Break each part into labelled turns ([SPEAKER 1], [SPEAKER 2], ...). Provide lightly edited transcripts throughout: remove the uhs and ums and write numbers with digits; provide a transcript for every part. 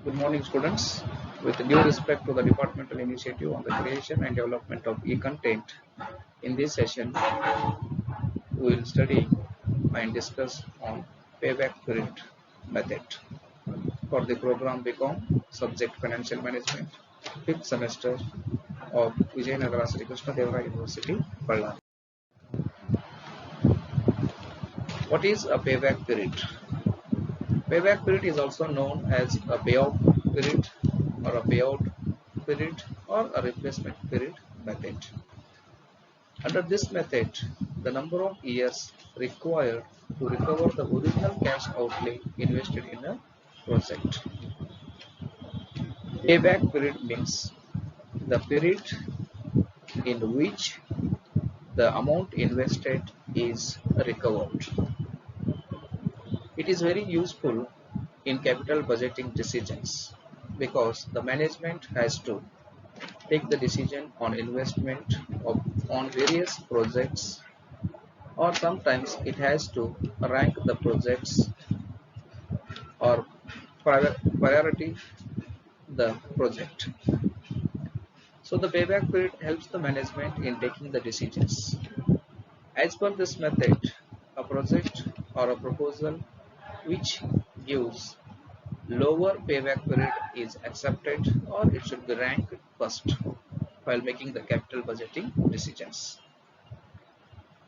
[SPEAKER 1] Good morning, students. With due respect to the departmental initiative on the creation and development of e-content, in this session, we will study and discuss on payback period method for the program BCom subject Financial Management, 5th semester of Vijayanagara Sri Krishna Deva University, Ballari. What is a payback period? Payback period is also known as a payout period or a payout period or a replacement period method. Under this method, the number of years required to recover the original cash outlay invested in a project. Payback period means the period in which the amount invested is recovered. It is very useful in capital budgeting decisions because the management has to take the decision on investment on various projects, or sometimes it has to rank the projects or priority the project. So the payback period helps the management in taking the decisions. As per this method, a project or a proposal which gives lower payback period is accepted, or it should be ranked first while making the capital budgeting decisions.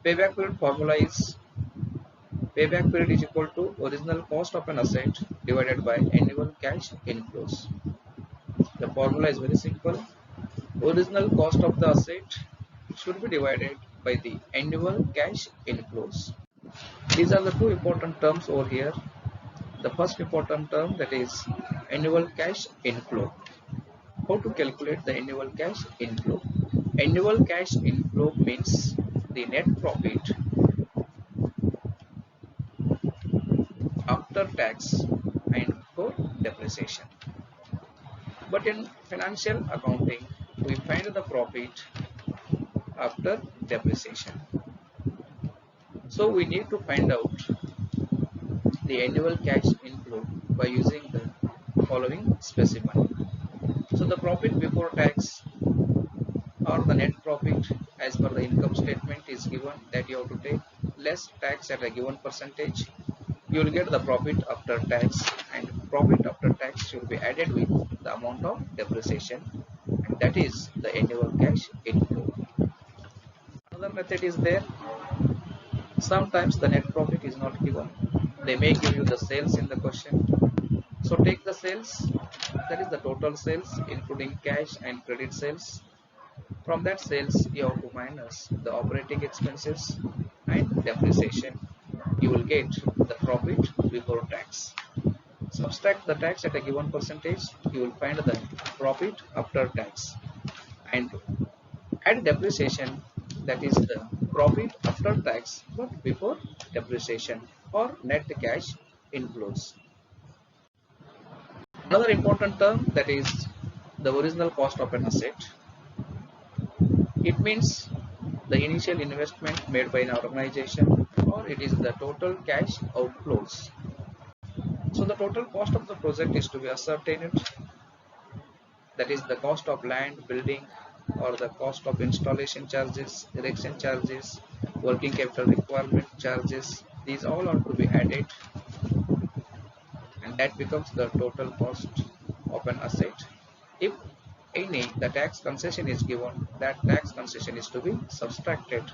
[SPEAKER 1] Payback period formula is payback period is equal to original cost of an asset divided by annual cash inflows. The formula is very simple. Original cost of the asset should be divided by the annual cash inflows. These are the two important terms over here. The first important term, that is annual cash inflow. How to calculate the annual cash inflow? Annual cash inflow means the net profit after tax and before depreciation. But in financial accounting, we find the profit after depreciation. So we need to find out the annual cash inflow by using the following specimen. So the profit before tax or the net profit as per the income statement is given that you have to take less tax at a given percentage. You will get the profit after tax, and profit after tax should be added with the amount of depreciation, and that is the annual cash inflow. Another method is there. Sometimes the net profit is not given. They may give you the sales in the question. So take the sales, that is the total sales including cash and credit sales. From that sales you have to minus the operating expenses and depreciation. You will get the profit before tax. Subtract the tax at a given percentage, you will find the profit after tax, and add depreciation, that is the profit after tax but before depreciation, or net cash inflows. Another important term, that is the original cost of an asset. It means the initial investment made by an organization, or it is the total cash outflows. So the total cost of the project is to be ascertained, that is the cost of land, building, or the cost of installation charges, erection charges, working capital requirement charges. These all are to be added, and that becomes the total cost of an asset. If the tax concession is given, that tax concession is to be subtracted,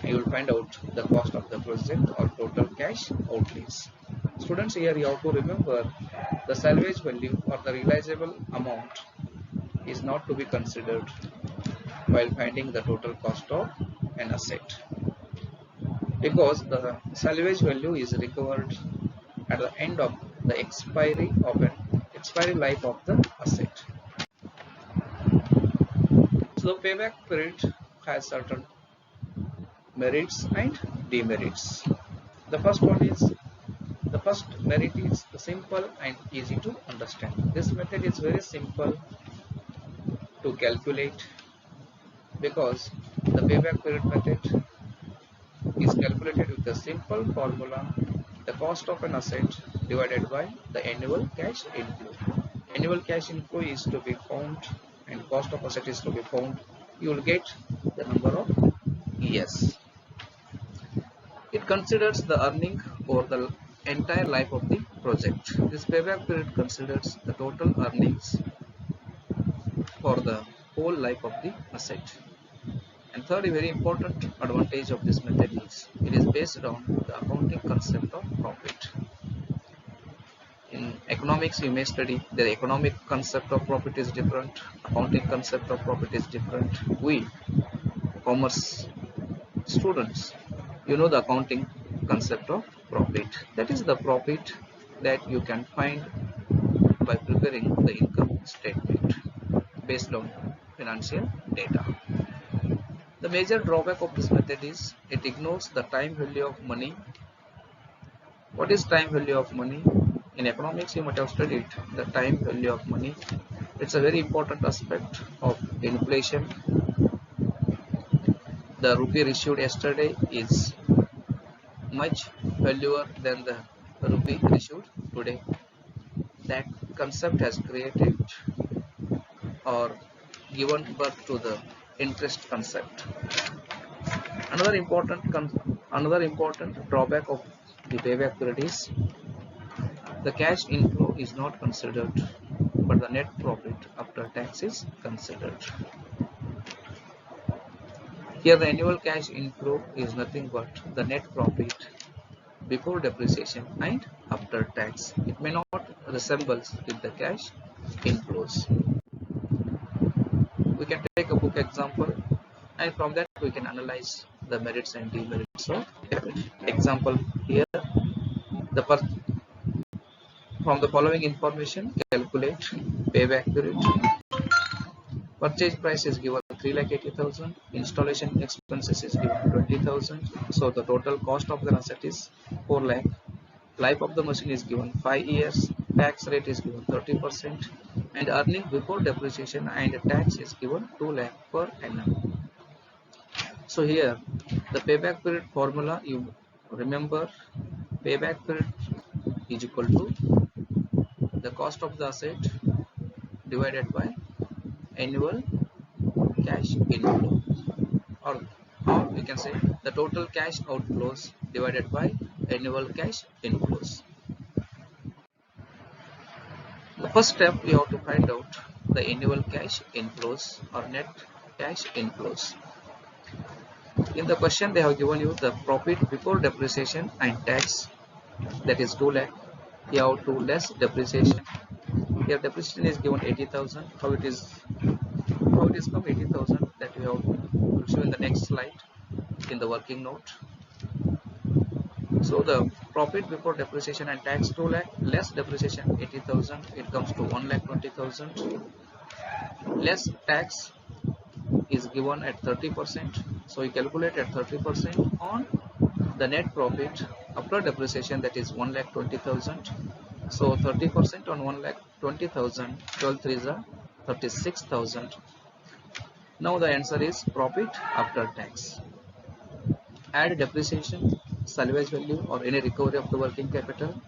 [SPEAKER 1] and you will find out the cost of the project or total cash outlays. Students, here you have to remember the salvage value or the realizable amount is not to be considered while finding the total cost of an asset, because the salvage value is recovered at the end of the expiry life of the asset. So the payback period has certain merits and demerits. The first merit is simple and easy to understand. This method is very simple to calculate because the payback period method is calculated with a simple formula: the cost of an asset divided by the annual cash inflow. annual cash inflow is to be found and cost of asset is to be found, you will get the number of years. It considers the earning over the entire life of the project. This payback period considers the total earnings for the whole life of the asset. And third, a very important advantage of this method is it is based on the accounting concept of profit. In economics, you may study the economic concept of profit is different, accounting concept of profit is different. We, commerce students, you know the accounting concept of profit. That is the profit that you can find by preparing the income statement based on financial data. The major drawback of this method is it ignores the time value of money. What is time value of money? In economics, you might have studied the time value of money. It's a very important aspect of inflation. The rupee issued yesterday is much valuer than the rupee issued today. That concept has created or given birth to the interest concept. Another important drawback of the payback period is the cash inflow is not considered, but the net profit after tax is considered. Here the annual cash inflow is nothing but the net profit before depreciation and after tax. It may not resemble with the cash inflows. We can take a book example and from that we can analyze the merits and demerits of debit. Example here, from the following information, calculate payback period. Purchase price is given 3,80,000. Installation expenses is given 20,000. So the total cost of the asset is 4 lakh. Life of the machine is given 5 years. Tax rate is given 30%. And earning before depreciation and tax is given 2 lakh per annum. So here the payback period formula, you remember, payback period is equal to the cost of the asset divided by annual cash inflow, or we can say the total cash outflows divided by annual cash inflows. The first step, we have to find out the annual cash inflows or net cash inflows. In the question they have given you the profit before depreciation and tax, that is 2 lakh. You have to less depreciation. Here depreciation is given 80,000. How it is from 80,000, that we have to show in the next slide in the working note. So the profit before depreciation and tax 2 lakh less depreciation 80,000, it comes to 1,20,000. Less tax is given at 30%. So you calculate at 30% on the net profit after depreciation, that is 1,20,000. So 30% on 1,20,000, 12 3s are 36,000. Now the answer is profit after tax. Add depreciation, salvage value or any recovery of the working capital.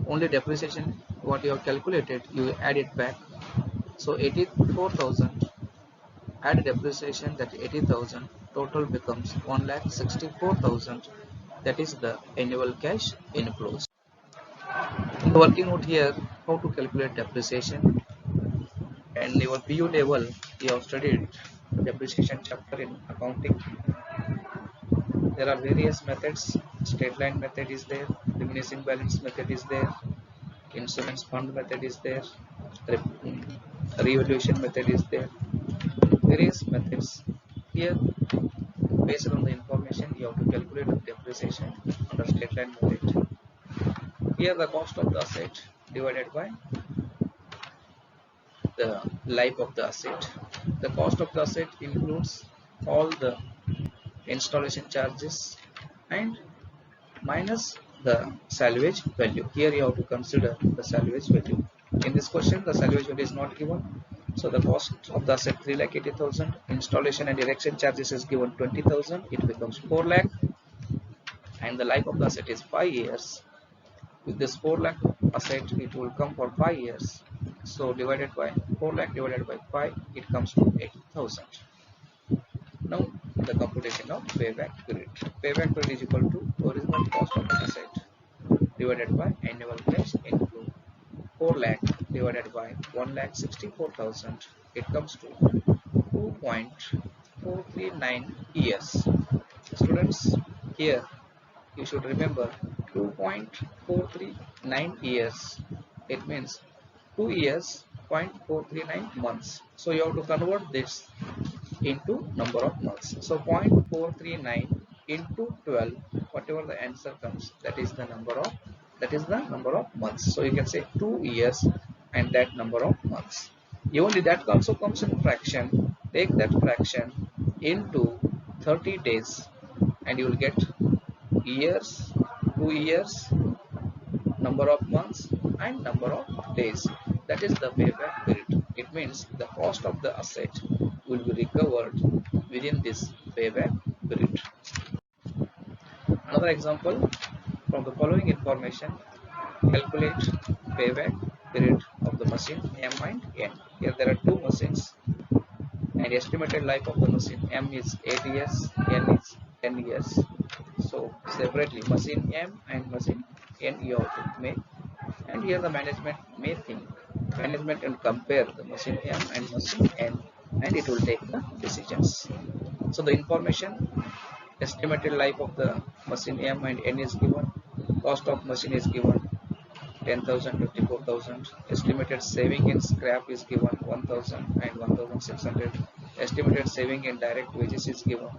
[SPEAKER 1] Only depreciation what you have calculated, you add it back. So 84,000, add depreciation, that 80,000, total becomes 1,64,000. That is the annual cash inflows. In the working note here, how to calculate depreciation. And your PU level, you have studied the depreciation chapter in accounting. There are various methods. Straight line method is there, diminishing balance method is there, insurance fund method is there, revaluation method is there, various methods. Here, based on the information, you have to calculate the depreciation under straight line method. Here the cost of the asset divided by the life of the asset. The cost of the asset includes all the installation charges and minus the salvage value. Here you have to consider the salvage value. In this question the salvage value is not given. So the cost of the asset 3,80,000, installation and erection charges is given 20,000, it becomes 4 lakh, and the life of the asset is 5 years. With this 4 lakh asset, it will come for 5 years. So divided by 4 lakh divided by 5, it comes to 8,000. Now the computation of payback period. Payback period is equal to original cost of an asset divided by annual cash inflow. 4 lakh divided by 1,64,000, it comes to 2.439 years. Students, here you should remember 2.439 years. It means 2 years, 0.439 months. So you have to convert this into number of months. So 0.439 into 12, whatever the answer comes, that is the number of months. So you can say 2 years and that number of months. Even that also comes in fraction. Take that fraction into 30 days and you will get years, 2 years, number of months and number of days. That is the payback period. It means the cost of the asset will be recovered within this payback period. Another example, from the following information, calculate payback period of the machine M and N. Here there are two machines and estimated life of the machine M is 8 years, N is 10 years. So separately machine M and machine N you have to make, and here the management may think, management will compare the machine M and machine N and it will take the decisions. So the information, estimated life of the machine M and N is given, cost of machine is given 10,000, 54,000, estimated saving in scrap is given 1,000 and 1,600, estimated saving in direct wages is given,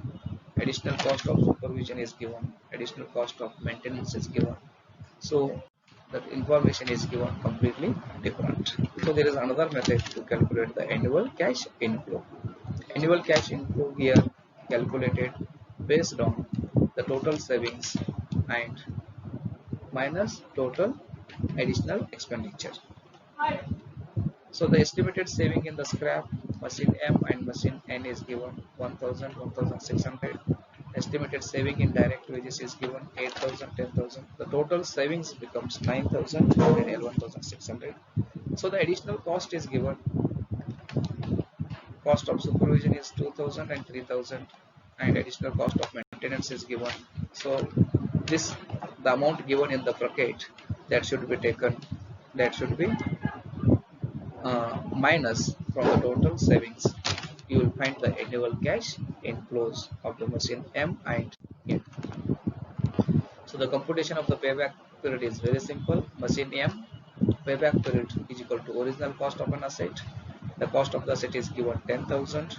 [SPEAKER 1] additional cost of supervision is given, additional cost of maintenance is given. So the information is given completely different. So there is another method to calculate the annual cash inflow. Annual cash inflow here calculated based on the total savings and minus total additional expenditure. So the estimated saving in the scrap machine M and machine N is given 1,000, 1,600. Estimated saving in direct wages is given 8,000, 10,000. The total savings becomes 9,000 and 11,600. So the additional cost is given. Cost of supervision is 2,000 and 3,000, and additional cost of maintenance is given. So this, the amount given in the bracket, that should be taken, that should be minus from the total savings. You will find the annual cash inflows of the machine M and N. So the computation of the payback period is very simple. Machine M, payback period is equal to original cost of an asset. The cost of the asset is given 10,000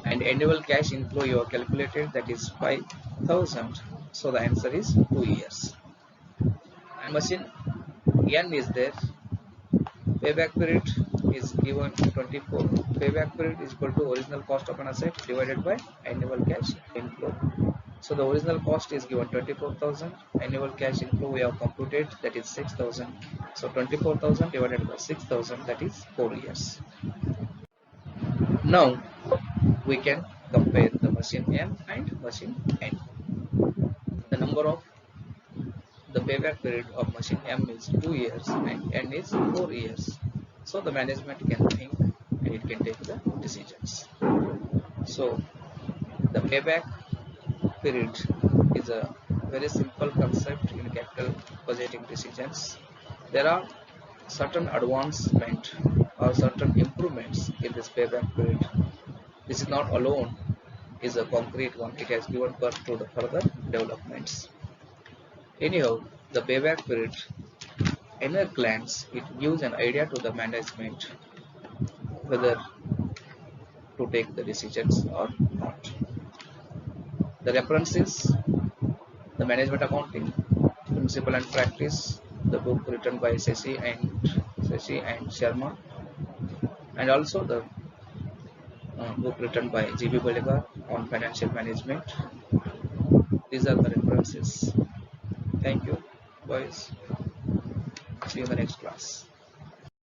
[SPEAKER 1] and annual cash inflow you have calculated, that is 5,000. So the answer is 2 years. And machine N is there. Payback period is given 24. Payback period is equal to original cost of an asset divided by annual cash inflow. So the original cost is given 24,000. Annual cash inflow we have computed, that is 6,000. So 24,000 divided by 6,000, that is 4 years. Now we can compare the machine M and machine N. The number of the payback period of machine M is 2 years and N is 4 years. So the management can think and it can take the decisions. So the payback period is a very simple concept in capital budgeting decisions. There are certain advancement or certain improvements in this payback period. This is not alone is a concrete one. It has given birth to the further developments. Anyhow, the payback period, in a glance, it gives an idea to the management whether to take the decisions or not. The references, the management accounting, principle and practice, the book written by Shashi and Sharma, and also the book written by G.B. Baligar on financial management. These are the references. Thank you, boys. See you in the next class.